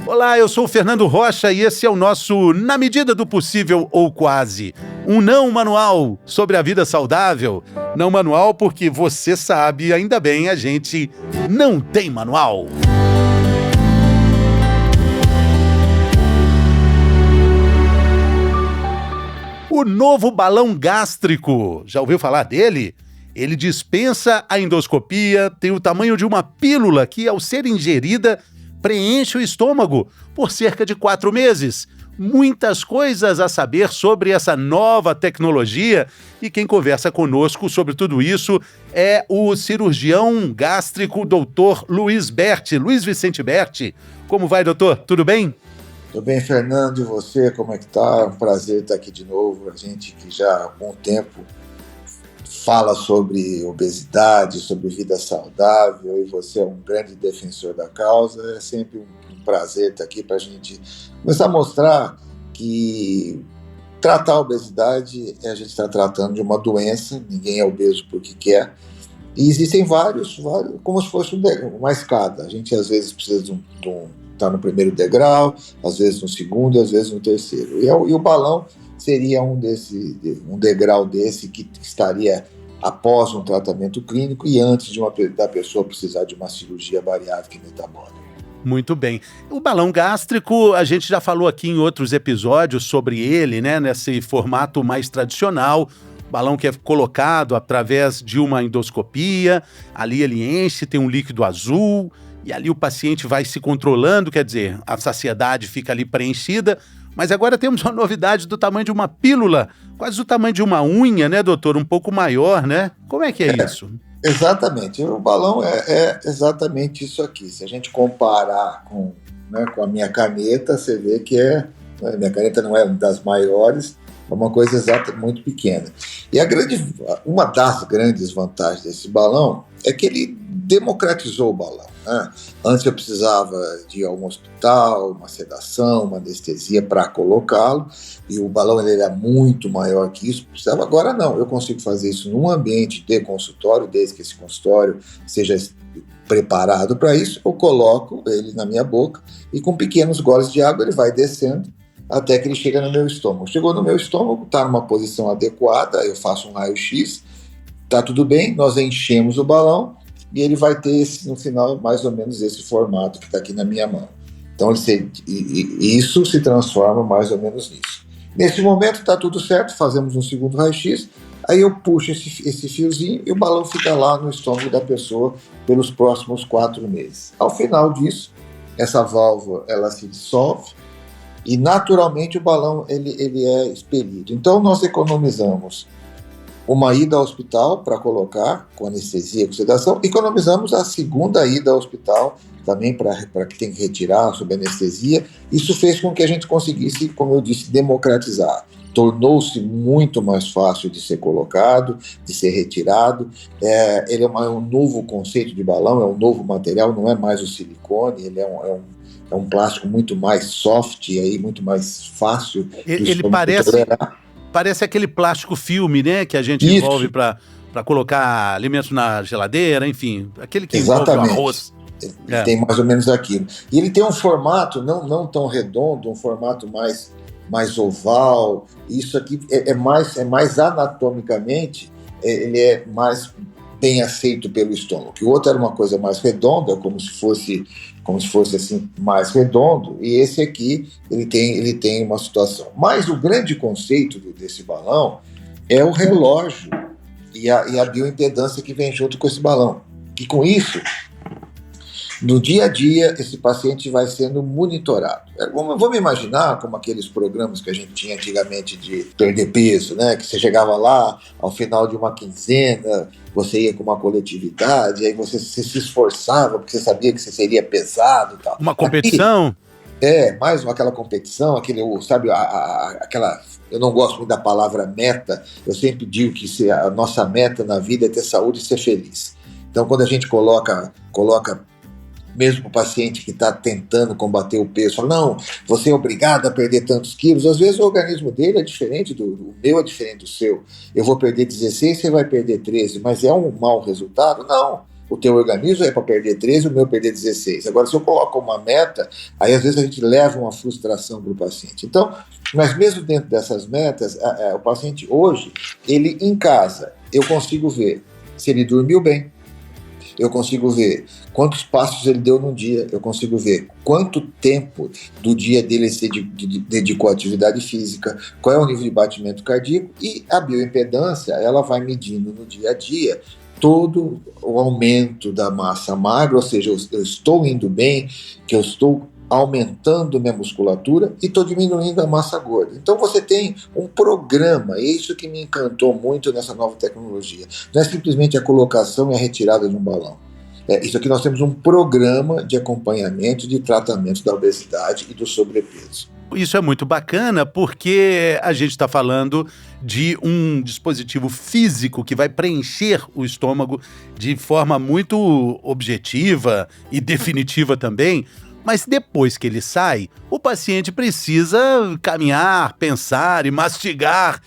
Olá, eu sou o Fernando Rocha e esse é o nosso Na Medida do Possível ou Quase. Um não manual sobre a vida saudável. Não manual porque você sabe, ainda bem, a gente não tem manual. O novo balão gástrico, já ouviu falar dele? Ele dispensa a endoscopia, tem o tamanho de uma pílula que, ao ser ingerida, preenche o estômago por cerca de 4 meses. Muitas coisas a saber sobre essa nova tecnologia e quem conversa conosco sobre tudo isso é o cirurgião gástrico Dr. Luiz Vicente Berti. Como vai, doutor? Tudo bem? Tudo bem, Fernando, e você, como é que tá? É um prazer estar aqui de novo. A gente que já há algum tempo fala sobre obesidade, sobre vida saudável, e você é um grande defensor da causa. É sempre um prazer estar aqui para a gente começar a mostrar que tratar a obesidade a gente está tratando de uma doença, ninguém é obeso porque quer, e existem vários como se fosse uma escada. A gente às vezes precisa tá no primeiro degrau, às vezes no segundo, às vezes no terceiro. E o balão seria um degrau desse que estaria após um tratamento clínico e antes da pessoa precisar de uma cirurgia bariátrica e metabólica. Muito bem. O balão gástrico, a gente já falou aqui em outros episódios sobre ele, né? Nesse formato mais tradicional. Balão que é colocado através de uma endoscopia, ali ele enche, tem um líquido azul, e ali o paciente vai se controlando, quer dizer, a saciedade fica ali preenchida, mas agora temos uma novidade do tamanho de uma pílula, quase o tamanho de uma unha, né, doutor? Um pouco maior, né? Como é que é isso? Exatamente, o balão é exatamente isso aqui. Se a gente comparar com a minha caneta, você vê que a minha caneta não é uma das maiores, é uma coisa muito pequena. E uma das grandes vantagens desse balão é que ele democratizou o balão. Antes eu precisava de ir a um hospital, uma sedação, uma anestesia para colocá-lo, e o balão ele era muito maior que isso, precisava. Agora não, eu consigo fazer isso num ambiente de consultório, desde que esse consultório seja preparado para isso. Eu coloco ele na minha boca e com pequenos goles de água ele vai descendo até que ele chega no meu estômago. Chegou no meu estômago, está numa posição adequada, eu faço um raio-x, está tudo bem, nós enchemos o balão, e ele vai ter no final mais ou menos esse formato que está aqui na minha mão. Então isso se transforma mais ou menos nisso. Nesse momento está tudo certo, fazemos um segundo raio-x, aí eu puxo esse fiozinho e o balão fica lá no estômago da pessoa pelos próximos 4 meses. Ao final disso, essa válvula ela se dissolve e naturalmente o balão ele é expelido. Então nós economizamos uma ida ao hospital para colocar com anestesia, com sedação, economizamos a segunda ida ao hospital também para que tem que retirar sob anestesia. Isso fez com que a gente conseguisse, como eu disse, democratizar. Tornou-se muito mais fácil de ser colocado, de ser retirado. Ele é um novo conceito de balão, é um novo material, não é mais o silicone, ele é um plástico muito mais soft, aí, muito mais fácil. Ele parece aquele plástico filme, né, que a gente envolve para colocar alimentos na geladeira, enfim, aquele que envolve o arroz. Ele tem mais ou menos aquilo. E ele tem um formato não tão redondo, um formato mais oval. Isso aqui é mais anatomicamente, ele é mais bem aceito pelo estômago. O outro era uma coisa mais redonda, como se fosse assim, mais redondo, e esse aqui ele tem uma situação. Mas o grande conceito desse balão é o relógio e a bioimpedância que vem junto com esse balão. E com isso, no dia a dia, esse paciente vai sendo monitorado. Vamos imaginar como aqueles programas que a gente tinha antigamente de perder peso, né? Que você chegava lá, ao final de uma quinzena, você ia com uma coletividade, aí você se esforçava, porque você sabia que você seria pesado e tal. Uma competição? Mais aquela competição, sabe, aquela... Eu não gosto muito da palavra meta, eu sempre digo que a nossa meta na vida é ter saúde e ser feliz. Então, quando a gente coloca mesmo o paciente que está tentando combater o peso, fala, não, você é obrigado a perder tantos quilos, às vezes o organismo dele é diferente o meu é diferente do seu. Eu vou perder 16, você vai perder 13, mas é um mau resultado? Não. o teu organismo é para perder 13, o meu perder 16. Agora, se eu coloco uma meta, aí às vezes a gente leva uma frustração para o paciente. Então, mas mesmo dentro dessas metas, o paciente hoje, ele em casa, eu consigo ver se ele dormiu bem, eu consigo ver quantos passos ele deu no dia, eu consigo ver quanto tempo do dia dele ele se dedicou à atividade física, qual é o nível de batimento cardíaco, e a bioimpedância, ela vai medindo no dia a dia todo o aumento da massa magra, ou seja, eu estou indo bem, que eu estou aumentando minha musculatura e estou diminuindo a massa gorda. Então você tem um programa, é isso que me encantou muito nessa nova tecnologia. Não é simplesmente a colocação e a retirada de um balão. Isso aqui nós temos um programa de acompanhamento de tratamento da obesidade e do sobrepeso. Isso é muito bacana porque a gente está falando de um dispositivo físico que vai preencher o estômago de forma muito objetiva e definitiva também. Mas depois que ele sai, o paciente precisa caminhar, pensar e mastigar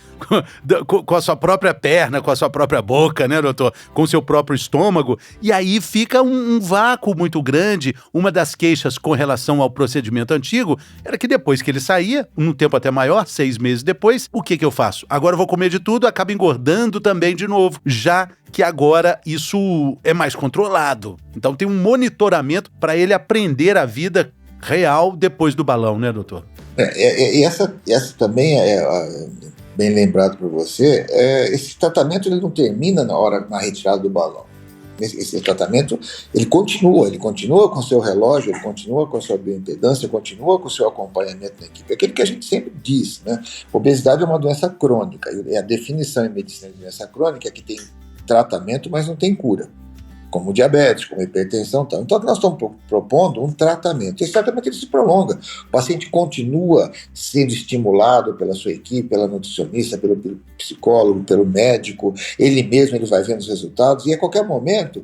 com a sua própria perna, com a sua própria boca, né, doutor? Com o seu próprio estômago. E aí fica um vácuo muito grande. Uma das queixas com relação ao procedimento antigo era que depois que ele saía, num tempo até maior, 6 meses depois, o que eu faço? Agora eu vou comer de tudo, acaba engordando também de novo, já que agora isso é mais controlado. Então tem um monitoramento para ele aprender a vida real depois do balão, né, doutor? E essa também bem lembrado por você, esse tratamento ele não termina na retirada do balão. Esse tratamento, ele continua com o seu relógio, ele continua com a sua bioimpedância, continua com o seu acompanhamento na equipe. Aquilo que a gente sempre diz, né? Obesidade é uma doença crônica, e a definição em medicina de doença crônica é que tem tratamento, mas não tem cura, como diabetes, como hipertensão, tal. Então, nós estamos propondo um tratamento. Esse tratamento ele se prolonga. O paciente continua sendo estimulado pela sua equipe, pela nutricionista, pelo psicólogo, pelo médico. Ele mesmo ele vai vendo os resultados e, a qualquer momento,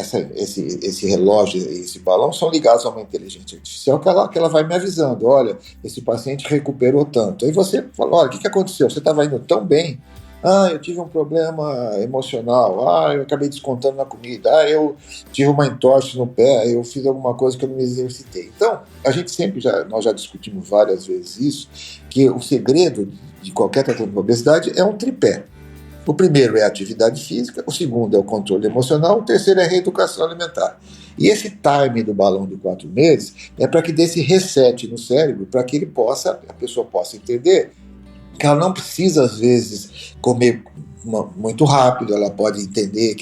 esse relógio e esse balão são ligados a uma inteligência artificial que ela vai me avisando. Olha, esse paciente recuperou tanto. Aí você fala, olha, o que aconteceu? Você estava indo tão bem. Eu tive um problema emocional, eu acabei descontando na comida, eu tive uma entorse no pé, eu fiz alguma coisa que eu não me exercitei. Então, a gente nós já discutimos várias vezes isso, que o segredo de qualquer tratamento de obesidade é um tripé. O primeiro é a atividade física, o segundo é o controle emocional, o terceiro é a reeducação alimentar. E esse time do balão de 4 meses é para que dê esse reset no cérebro, para que a pessoa possa entender que ela não precisa, às vezes, comer muito rápido, ela pode entender,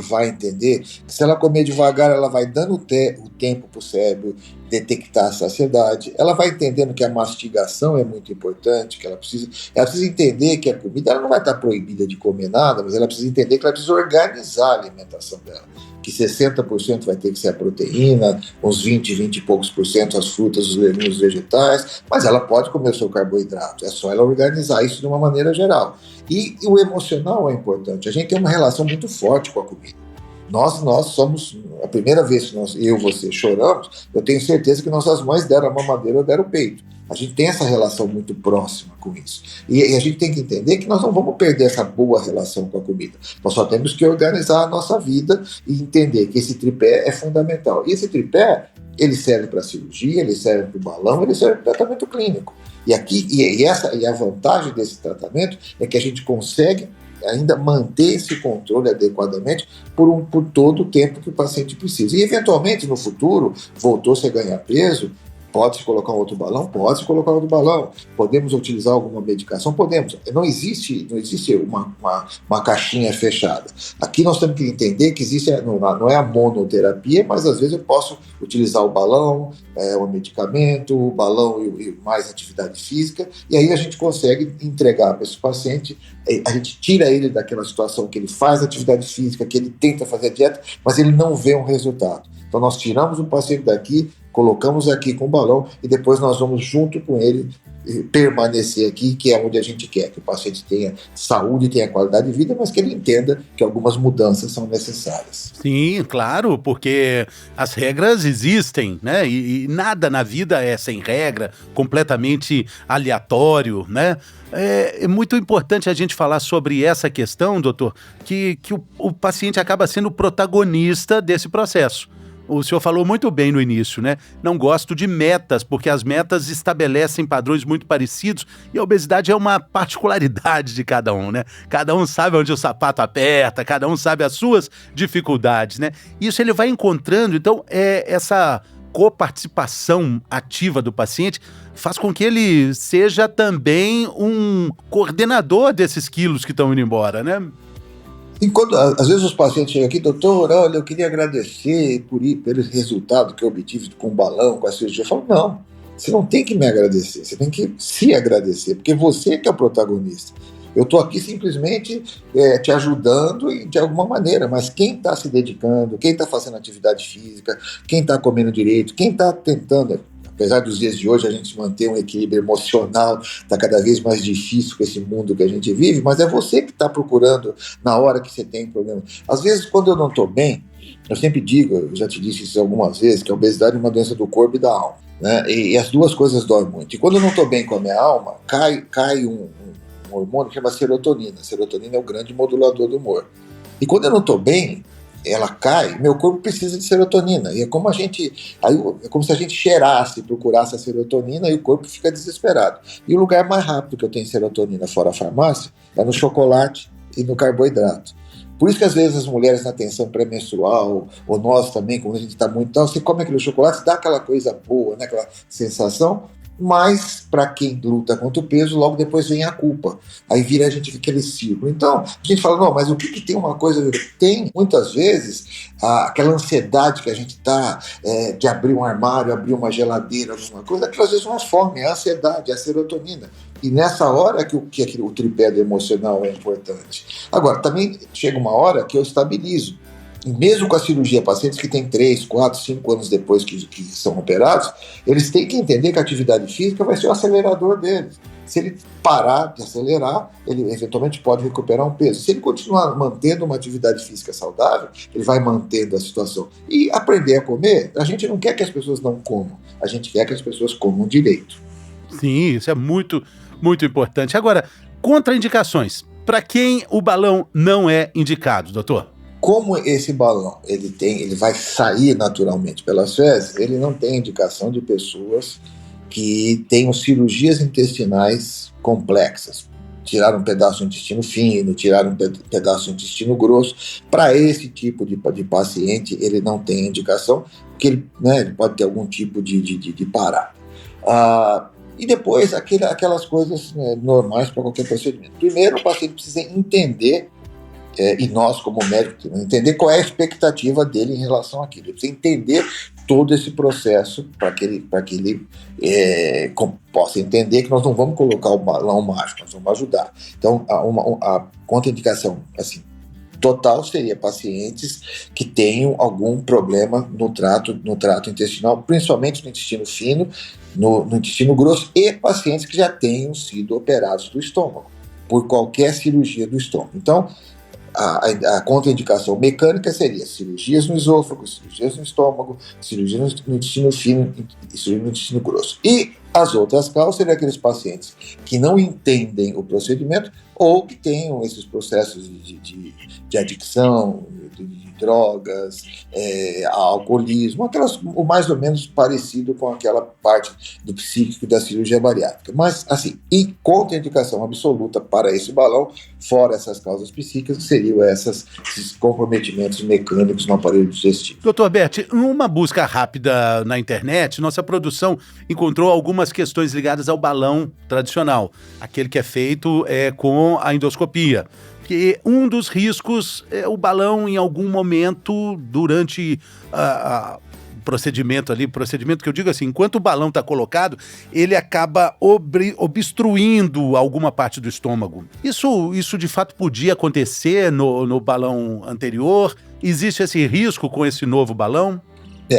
vai entender, que se ela comer devagar, ela vai dando o tempo para o cérebro detectar a saciedade, ela vai entendendo que a mastigação é muito importante, que ela precisa entender que a comida ela não vai estar proibida de comer nada, mas ela precisa entender que ela precisa organizar a alimentação dela, que 60% vai ter que ser a proteína, uns 20 e poucos por cento as frutas, os legumes, os vegetais, mas ela pode comer o seu carboidrato, é só ela organizar isso de uma maneira geral. E o emocional é importante, a gente tem uma relação muito forte com a comida. Nós somos, a primeira vez que eu e você choramos, eu tenho certeza que nossas mães deram a mamadeira ou deram o peito. A gente tem essa relação muito próxima com isso. E a gente tem que entender que nós não vamos perder essa boa relação com a comida. Nós só temos que organizar a nossa vida e entender que esse tripé é fundamental. E esse tripé, ele serve para cirurgia, ele serve para o balão, ele serve para tratamento clínico. E a vantagem desse tratamento é que a gente consegue ainda manter esse controle adequadamente por todo o tempo que o paciente precisa. E, eventualmente, no futuro, voltou-se a ganhar peso, pode-se colocar um outro balão? Pode-se colocar outro balão. Podemos utilizar alguma medicação? Podemos. Não existe uma caixinha fechada. Aqui nós temos que entender que existe, não é a monoterapia, mas às vezes eu posso utilizar o balão, o medicamento, o balão e mais atividade física, e aí a gente consegue entregar para esse paciente, a gente tira ele daquela situação que ele faz atividade física, que ele tenta fazer a dieta, mas ele não vê um resultado. Então nós tiramos o paciente daqui, colocamos aqui com o balão e depois nós vamos junto com ele permanecer aqui, que é onde a gente quer, que o paciente tenha saúde, tenha qualidade de vida, mas que ele entenda que algumas mudanças são necessárias. Sim, claro, porque as regras existem, né? E nada na vida é sem regra, completamente aleatório, né? É muito importante a gente falar sobre essa questão, doutor, que o paciente acaba sendo o protagonista desse processo. O senhor falou muito bem no início, né? Não gosto de metas, porque as metas estabelecem padrões muito parecidos e a obesidade é uma particularidade de cada um, né? Cada um sabe onde o sapato aperta, cada um sabe as suas dificuldades, né? Isso ele vai encontrando, então, essa coparticipação ativa do paciente faz com que ele seja também um coordenador desses quilos que estão indo embora, né? E quando, às vezes os pacientes chegam aqui, doutor, olha, eu queria agradecer pelo resultado que eu obtive com o balão, com a cirurgia. Eu falo, não, você não tem que me agradecer, você tem que se agradecer, porque você que é o protagonista. Eu estou aqui simplesmente te ajudando de alguma maneira, mas quem está se dedicando, quem está fazendo atividade física, quem está comendo direito, quem está tentando... Apesar dos dias de hoje a gente manter um equilíbrio emocional, está cada vez mais difícil com esse mundo que a gente vive, mas é você que está procurando na hora que você tem problema. Às vezes, quando eu não estou bem, eu sempre digo, eu já te disse isso algumas vezes, que a obesidade é uma doença do corpo e da alma, né? E as duas coisas doem muito. E quando eu não estou bem com a minha alma, cai um hormônio que chama serotonina. A serotonina é o grande modulador do humor. E quando eu não estou bem, ela cai, meu corpo precisa de serotonina. E é como é como se a gente cheirasse, procurasse a serotonina e o corpo fica desesperado. E o lugar mais rápido que eu tenho serotonina fora a farmácia é no chocolate e no carboidrato. Por isso que às vezes as mulheres na tensão pré-menstrual, ou nós também, quando a gente está muito tal, você come aquele chocolate, dá aquela coisa boa, né, aquela sensação, mas para quem luta contra o peso, logo depois vem a culpa. Aí vira a gente aquele círculo. Então, a gente fala, não, mas o que tem uma coisa... Tem, muitas vezes, aquela ansiedade que a gente está de abrir um armário, abrir uma geladeira, alguma coisa, aquilo às vezes não é fome, é a ansiedade, é a serotonina. E nessa hora que o tripé do emocional é importante. Agora, também chega uma hora que eu estabilizo. E mesmo com a cirurgia, pacientes que têm 3, 4, 5 anos depois que são operados, eles têm que entender que a atividade física vai ser o acelerador deles. Se ele parar de acelerar, ele eventualmente pode recuperar um peso. Se ele continuar mantendo uma atividade física saudável, ele vai mantendo a situação. E aprender a comer, a gente não quer que as pessoas não comam, a gente quer que as pessoas comam direito. Sim, isso é muito, muito importante. Agora, contraindicações. Para quem o balão não é indicado, doutor? Como esse balão ele vai sair naturalmente pelas fezes, ele não tem indicação de pessoas que tenham cirurgias intestinais complexas. Tiraram um pedaço do intestino fino, tiraram um pedaço do intestino grosso. Para esse tipo de paciente, ele não tem indicação, porque ele pode ter algum tipo de parar. E depois, aquelas coisas normais para qualquer procedimento. Primeiro, o paciente precisa entender, e nós, como médicos, entender qual é a expectativa dele em relação àquilo. Ele precisa entender todo esse processo para que ele possa entender que nós não vamos colocar o balão mágico, nós vamos ajudar. Então, a contraindicação assim, total seria pacientes que tenham algum problema no trato intestinal, principalmente no intestino fino, no intestino grosso, e pacientes que já tenham sido operados do estômago, por qualquer cirurgia do estômago. Então, a contraindicação mecânica seria cirurgias no esôfago, cirurgias no estômago, cirurgias no intestino fino e cirurgia no intestino grosso. E as outras causas seriam aqueles pacientes que não entendem o procedimento ou que tenham esses processos de adicção, de drogas, alcoolismo, o mais ou menos parecido com aquela parte do psíquico da cirurgia bariátrica. Mas, assim, e contraindicação absoluta para esse balão, fora essas causas psíquicas, seriam esses comprometimentos mecânicos no aparelho digestivo. Doutor Bert, numa busca rápida na internet, nossa produção encontrou algumas questões ligadas ao balão tradicional, aquele que é feito com a endoscopia. Que um dos riscos é o balão em algum momento durante o procedimento que eu digo assim, enquanto o balão está colocado, ele acaba obstruindo alguma parte do estômago. Isso de fato podia acontecer no balão anterior? Existe esse risco com esse novo balão?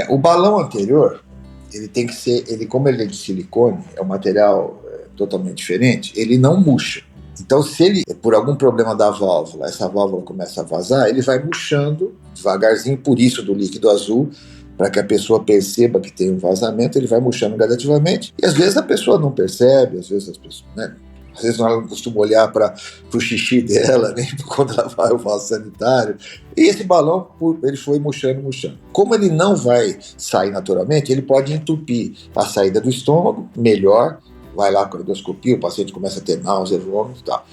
O balão anterior, ele tem que ser, como ele é de silicone, é um material totalmente diferente, ele não murcha. Então, se ele, por algum problema da válvula, essa válvula começa a vazar, ele vai murchando devagarzinho, por isso do líquido azul, para que a pessoa perceba que tem um vazamento, ele vai murchando gradativamente, e às vezes a pessoa não percebe, às vezes as pessoas, né? Às vezes ela não costuma olhar para o xixi dela, nem quando ela vai ao vaso sanitário. E esse balão, ele foi murchando. Como ele não vai sair naturalmente, ele pode entupir a saída do estômago, melhor, vai lá com a endoscopia, o paciente começa a ter náusea, vômito e tal.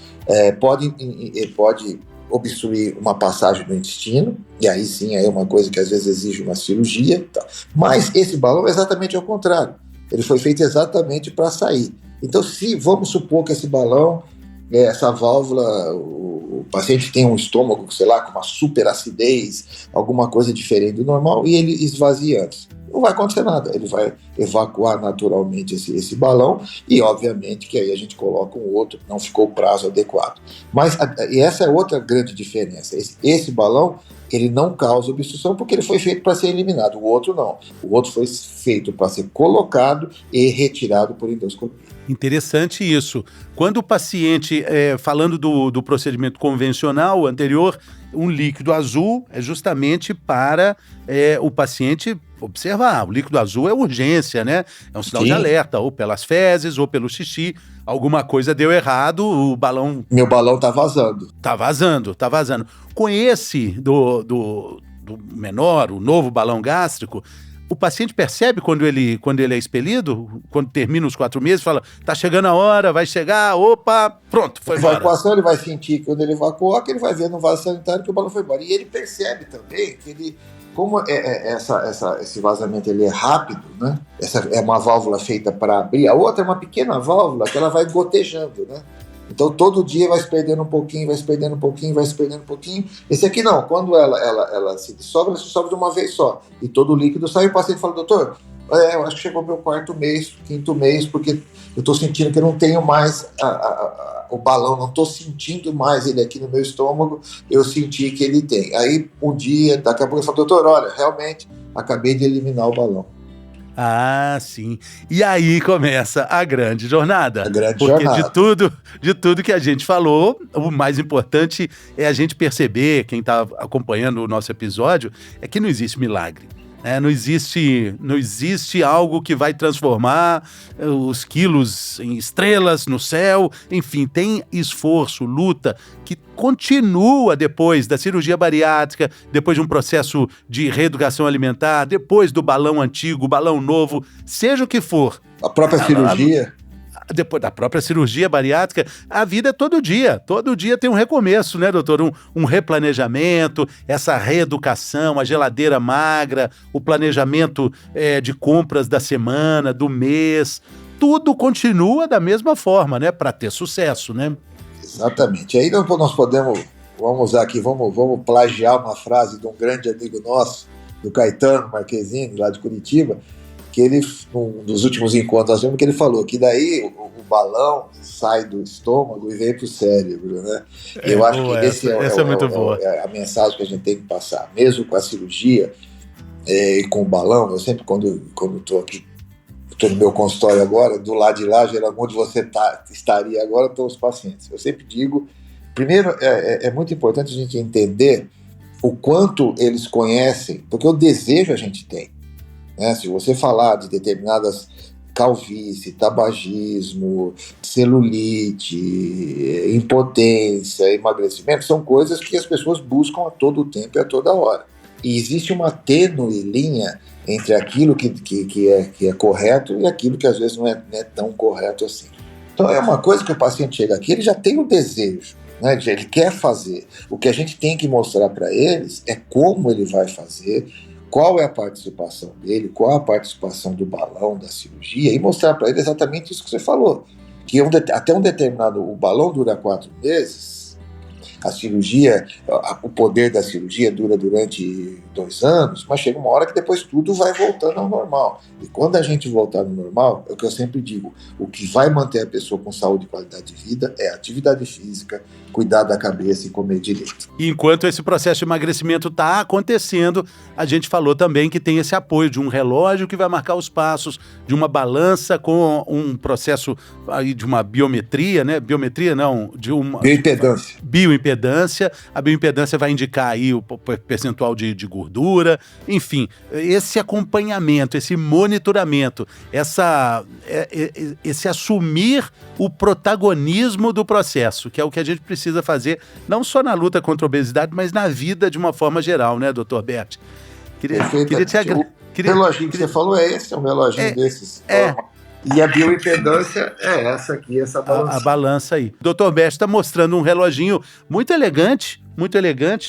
Pode obstruir uma passagem do intestino, e aí sim é uma coisa que às vezes exige uma cirurgia. Tal. Mas esse balão é exatamente ao contrário. Ele foi feito exatamente para sair. Então, se vamos supor que esse balão, essa válvula, o paciente tem um estômago, sei lá, com uma super acidez, alguma coisa diferente do normal, e ele esvazia antes. Não vai acontecer nada, ele vai evacuar naturalmente esse balão, e obviamente que aí a gente coloca um outro, não ficou o prazo adequado. Mas e essa é outra grande diferença. Esse balão, ele não causa obstrução porque ele foi feito para ser eliminado, o outro não. O outro foi feito para ser colocado e retirado por endoscopia. Interessante isso. Quando o paciente, falando do procedimento convencional anterior, um líquido azul é justamente para o paciente observar. O líquido azul é urgência, né? É um sinal de alerta, ou pelas fezes, ou pelo xixi. Alguma coisa deu errado, o balão... Meu balão tá vazando. Tá vazando. Com esse do menor, o novo balão gástrico, o paciente percebe quando ele é expelido, quando termina os 4 meses, fala, tá chegando a hora, vai chegar, opa, pronto, foi embora. A evacuação ele vai sentir quando ele evacuar, que ele vai ver no vaso sanitário que o balão foi embora. E ele percebe também que ele, como esse vazamento ele é rápido, né? Essa é uma válvula feita para abrir, a outra é uma pequena válvula que ela vai gotejando, né? Então, todo dia vai se perdendo um pouquinho. Esse aqui não, quando ela se dissolve de uma vez só. E todo o líquido sai, o paciente fala, doutor, eu acho que chegou meu 4º mês, 5º mês, porque eu estou sentindo que eu não tenho mais o balão, não estou sentindo mais ele aqui no meu estômago, eu senti que ele tem. Aí, um dia, daqui a pouco, ele fala, doutor, olha, realmente, acabei de eliminar o balão. Ah, sim. E aí começa a grande jornada. Porque de tudo que a gente falou, o mais importante é a gente perceber, quem está acompanhando o nosso episódio, é que não existe milagre. Não existe algo que vai transformar os quilos em estrelas no céu. Enfim, tem esforço, luta, que continua depois da cirurgia bariátrica, depois de um processo de reeducação alimentar, depois do balão antigo, balão novo, seja o que for. A própria cirurgia... Depois da própria cirurgia bariátrica, a vida é todo dia tem um recomeço, né, doutor? Um replanejamento, essa reeducação, a geladeira magra, o planejamento de compras da semana, do mês, tudo continua da mesma forma, né, para ter sucesso, né? Exatamente. Aí nós podemos, vamos usar aqui, vamos plagiar uma frase de um grande amigo nosso, do Caetano Marquezine, lá de Curitiba, que ele, num dos últimos encontros, nós vimos que ele falou que daí o balão sai do estômago e vem para o cérebro, né? Eu acho que essa é muito boa. A mensagem que a gente tem que passar, mesmo com a cirurgia e com o balão. Eu sempre, quando estou aqui, estou no meu consultório agora, do lado de lá, geralmente onde você estaria agora, estão os pacientes. Eu sempre digo, primeiro, é muito importante a gente entender o quanto eles conhecem, porque o desejo a gente tem. Se você falar de determinadas calvície, tabagismo, celulite, impotência, emagrecimento, são coisas que as pessoas buscam a todo tempo e a toda hora. E existe uma tênue linha entre aquilo que é correto e aquilo que às vezes não é tão correto assim. Então é uma coisa que o paciente chega aqui, ele já tem o desejo, né? Ele quer fazer. O que a gente tem que mostrar para eles é como ele vai fazer, qual é a participação dele, qual a participação do balão, da cirurgia, e mostrar para ele exatamente isso que você falou, que até um determinado, o balão dura 4 meses, a cirurgia, o poder da cirurgia dura durante 2 anos, mas chega uma hora que depois tudo vai voltando ao normal. E quando a gente voltar ao normal, é o que eu sempre digo, o que vai manter a pessoa com saúde e qualidade de vida é atividade física, cuidar da cabeça e comer direito. E enquanto esse processo de emagrecimento está acontecendo, a gente falou também que tem esse apoio de um relógio que vai marcar os passos, de uma balança com um processo aí de uma biometria, né? Biometria não, de uma... Bioimpedância. Bioimpedância. A bioimpedância vai indicar aí o percentual de gordura, enfim, esse acompanhamento, esse monitoramento, esse assumir o protagonismo do processo, que é o que a gente precisa fazer, não só na luta contra a obesidade, mas na vida de uma forma geral, né, doutor Berti? Queria te agradecer. O reloginho que você falou é esse, é um reloginho desses. E a bioimpedância é essa aqui, essa balança. A balança aí. Doutor Berti está mostrando um reloginho muito elegante,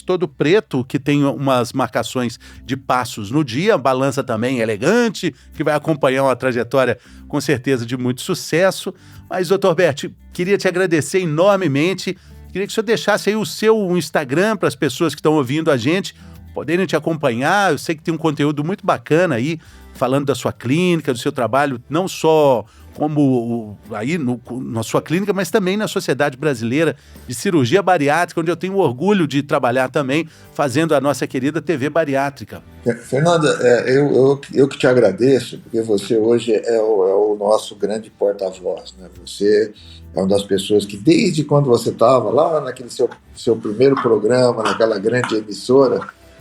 todo preto, que tem umas marcações de passos no dia, a balança também elegante, que vai acompanhar uma trajetória, com certeza, de muito sucesso. Mas, doutor Berti, queria te agradecer enormemente. Queria que o senhor deixasse aí o seu Instagram para as pessoas que estão ouvindo a gente poderem te acompanhar. Eu sei que tem um conteúdo muito bacana aí, falando da sua clínica, do seu trabalho, não só como aí na sua clínica, mas também na Sociedade Brasileira de Cirurgia Bariátrica, onde eu tenho orgulho de trabalhar também, fazendo a nossa querida TV Bariátrica. Fernanda, eu que te agradeço, porque você hoje é o nosso grande porta-voz, né? Você é uma das pessoas que, desde quando você estava lá naquele seu primeiro programa, naquela grande emissora,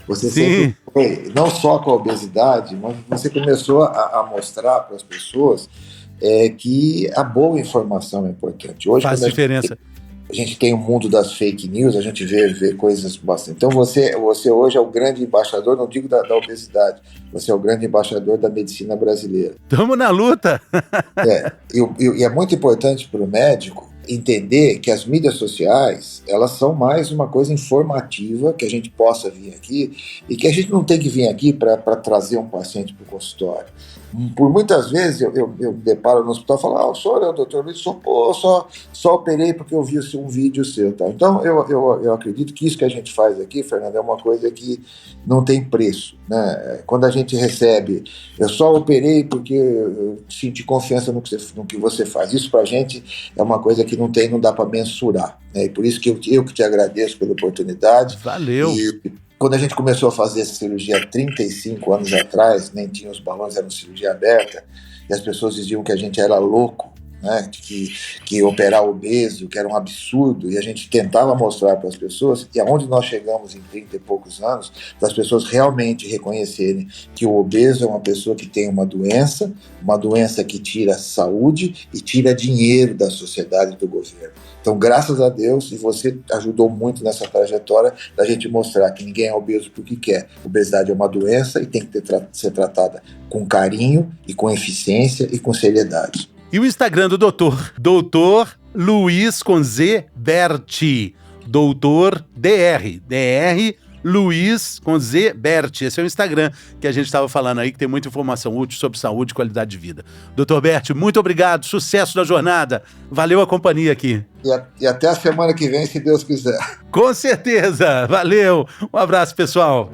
você sempre foi, não só com a obesidade, mas você começou a mostrar para as pessoas que a boa informação é importante. Hoje, faz diferença. A gente tem o mundo das fake news, a gente vê coisas bastante. Então você hoje é o grande embaixador, não digo da obesidade, você é o grande embaixador da medicina brasileira. Estamos na luta! E é muito importante para o médico entender que as mídias sociais, elas são mais uma coisa informativa, que a gente possa vir aqui, e que a gente não tem que vir aqui para trazer um paciente para o consultório. Por muitas vezes eu me deparo no hospital e falo, o senhor é o doutor Luiz, só operei porque eu vi um vídeo seu. Tá? Então eu acredito que isso que a gente faz aqui, Fernando, é uma coisa que não tem preço. Né? Quando a gente recebe, eu só operei porque eu senti confiança no que você faz. Isso pra gente é uma coisa que não dá para mensurar. Né? E por isso que eu que te agradeço pela oportunidade. Valeu! Quando a gente começou a fazer essa cirurgia há 35 anos atrás, nem tinha os balões, era uma cirurgia aberta, e as pessoas diziam que a gente era louco, né? que operar obeso, que era um absurdo, e a gente tentava mostrar para as pessoas, e aonde nós chegamos em 30 e poucos anos, para as pessoas realmente reconhecerem que o obeso é uma pessoa que tem uma doença que tira saúde e tira dinheiro da sociedade e do governo. Então, graças a Deus, e você ajudou muito nessa trajetória da gente mostrar que ninguém é obeso porque quer. Obesidade é uma doença e tem que ser tratada com carinho e com eficiência e com seriedade. E o Instagram do doutor Luiz com Z Berti, doutor DR Luiz com Z Berti. Esse é o Instagram que a gente estava falando aí, que tem muita informação útil sobre saúde e qualidade de vida. Doutor Berti, muito obrigado, sucesso na jornada, valeu a companhia aqui. E até a semana que vem, se Deus quiser. Com certeza, valeu, um abraço pessoal.